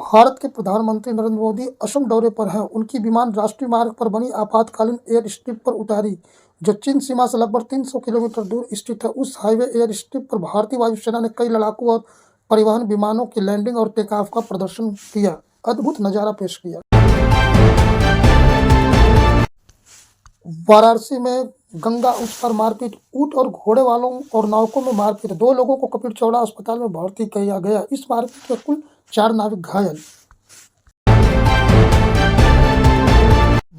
भारत के प्रधानमंत्री नरेंद्र मोदी असम दौरे पर हैं। उनकी विमान राष्ट्रीय मार्ग पर बनी आपातकालीन एयर स्ट्रिप पर उतारी, जो चीन सीमा से लगभग 300 किलोमीटर दूर स्थित है। उस हाईवे एयर स्ट्रिप पर भारतीय वायुसेना ने कई लड़ाकू और परिवहन विमानों की लैंडिंग और टेक ऑफ का प्रदर्शन किया। अद्भुत नजारा पेश किया। वाराणसी में गंगा उस पर मारपीट, ऊंट और घोड़े वालों और नाविकों में मारपीट, 2 लोगों को कपिलचौड़ा अस्पताल में भर्ती किया गया। इस मारपीट में कुल 4 नाविक घायल।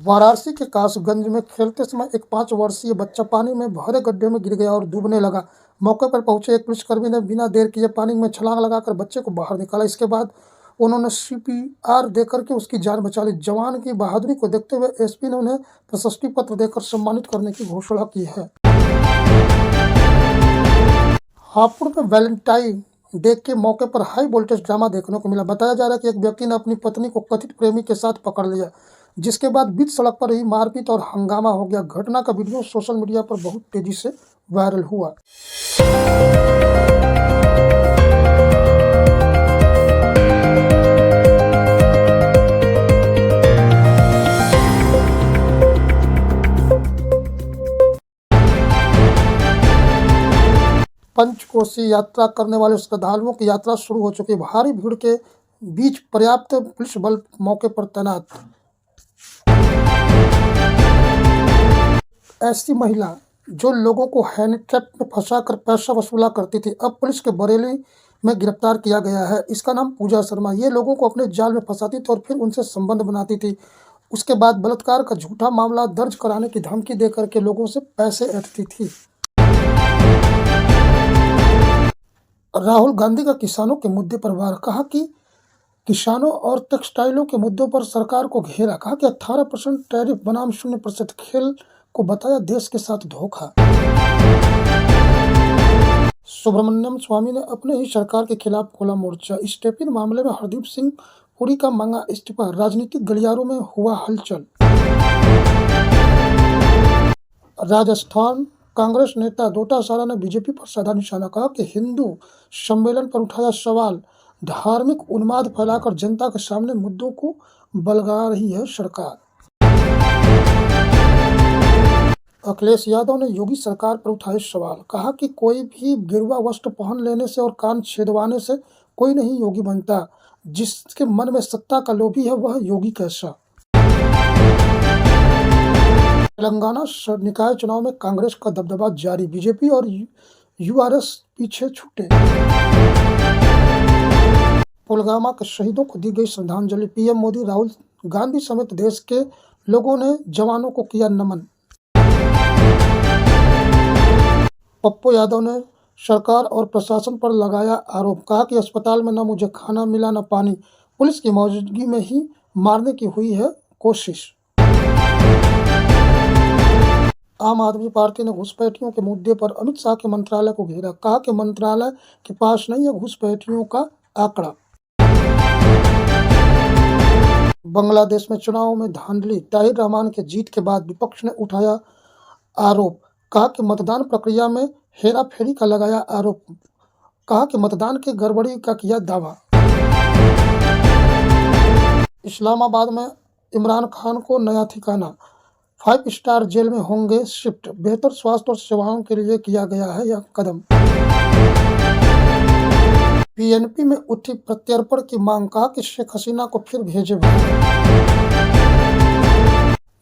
वाराणसी के कासगंज में खेलते समय एक 5 वर्षीय बच्चा पानी में भरे गड्ढे में गिर गया और डूबने लगा। मौके पर पहुंचे एक पुलिसकर्मी ने बिना देर किए पानी में छलांग लगाकर बच्चे को बाहर निकाला। इसके बाद उन्होंने CPR देकर के उसकी जान बचा ली। जवान की बहादुरी को देखते हुए SP ने उन्हें प्रशस्ति पत्र देकर सम्मानित करने की घोषणा की है। हापुड़ में वैलेंटाइन डे के मौके पर हाई वोल्टेज ड्रामा देखने को मिला। बताया जा रहा है कि एक व्यक्ति ने अपनी पत्नी को कथित प्रेमी के साथ पकड़ लिया, जिसके बाद बीच सड़क पर ही मारपीट और हंगामा हो गया। घटना का वीडियो सोशल मीडिया पर बहुत तेजी से वायरल हुआ। पंचकोसी यात्रा करने वाले श्रद्धालुओं की यात्रा शुरू हो चुकी है। भारी भीड़ के बीच पर्याप्त पुलिस बल मौके पर तैनात। ऐसी महिला जो लोगों को हैंडट्रैप में फंसाकर पैसा वसूला करती थी, अब पुलिस के बरेली में गिरफ्तार किया गया है। इसका नाम पूजा शर्मा। ये लोगों को अपने जाल में फंसाती थी और फिर उनसे संबंध बनाती थी। उसके बाद बलात्कार का झूठा मामला दर्ज कराने की धमकी देकर के लोगों से पैसे ऐंठती थी। राहुल गांधी का किसानों के मुद्दे पर वार, कहा कि किसानों और टेक्सटाइलों के मुद्दों पर सरकार को घेरा। कहा कि 18% टैरिफ बनाम 0% खेल को बताया देश के साथ धोखा। सुब्रमण्यम स्वामी ने अपने ही सरकार के खिलाफ खोला मोर्चा। स्टेपिन मामले में हरदीप सिंह पुरी का मांगा इस्तीफा। राजनीतिक गलियारों में हुआ हलचल। राजस्थान कांग्रेस नेता डोटासरा ने बीजेपी पर साधा निशाना। कहा कि हिंदू सम्मेलन पर उठाया सवाल, धार्मिक उन्माद फैलाकर जनता के सामने मुद्दों को बलगा रही है सरकार। अखिलेश यादव ने योगी सरकार पर उठाए सवाल। कहा कि कोई भी गेरुआ वस्त्र पहन लेने से और कान छेदवाने से कोई नहीं योगी बनता। जिसके मन में सत्ता का लोभी है वह योगी कैसा। तेलंगाना निकाय चुनाव में कांग्रेस का दबदबा जारी। बीजेपी और URS पीछे छूटे। पुलवामा के शहीदों को दी गई श्रद्धांजलि। PM मोदी, राहुल गांधी समेत देश के लोगों ने जवानों को किया नमन। पप्पू यादव ने सरकार और प्रशासन पर लगाया आरोप। कहा कि अस्पताल में न मुझे खाना मिला न पानी, पुलिस की मौजूदगी में ही मारने की हुई है कोशिश। आम आदमी पार्टी ने घुसपैठियों के मुद्दे पर अमित शाह के मंत्रालय को घेरा। कहा कि मंत्रालय के पास नहीं है घुसपैठियों का आंकड़ा। बांग्लादेश में चुनाव में धांधली, ताहिर रहमान के जीत के बाद विपक्ष ने उठाया आरोप। कहा कि मतदान प्रक्रिया में हेराफेरी का लगाया आरोप। कहा कि मतदान की गड़बड़ी का किया दावा। इस्लामाबाद में इमरान खान को नया ठिकाना, 5 स्टार जेल में होंगे शिफ्ट। बेहतर स्वास्थ्य और सेवाओं के लिए किया गया है यह कदम। PNP में उठी प्रत्यर्पण की मांग। कहा कि शेख हसीना को फिर भेजे भारत।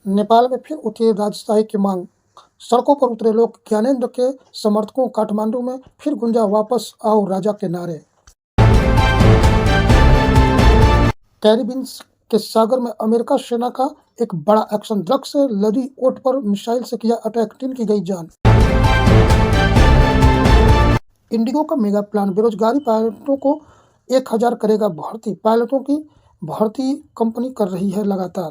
नेपाल में फिर उठी राजशाही की मांग। सड़कों पर उतरे लोग। ज्ञानेंद्र के समर्थकों। काठमांडू में फिर गुंजा वापस आओ राजा के नारे। कैरिबियन के सागर में अमेरिका सेना का एक बड़ा एक्शन। ड्रग्स से लदी ओट पर मिसाइल से किया अटैक, 3 की गई जान। इंडिगो का मेगा प्लान, बेरोजगारी पायलटों को 1000 करेगा भर्ती। पायलटों की भर्ती कंपनी कर रही है लगातार।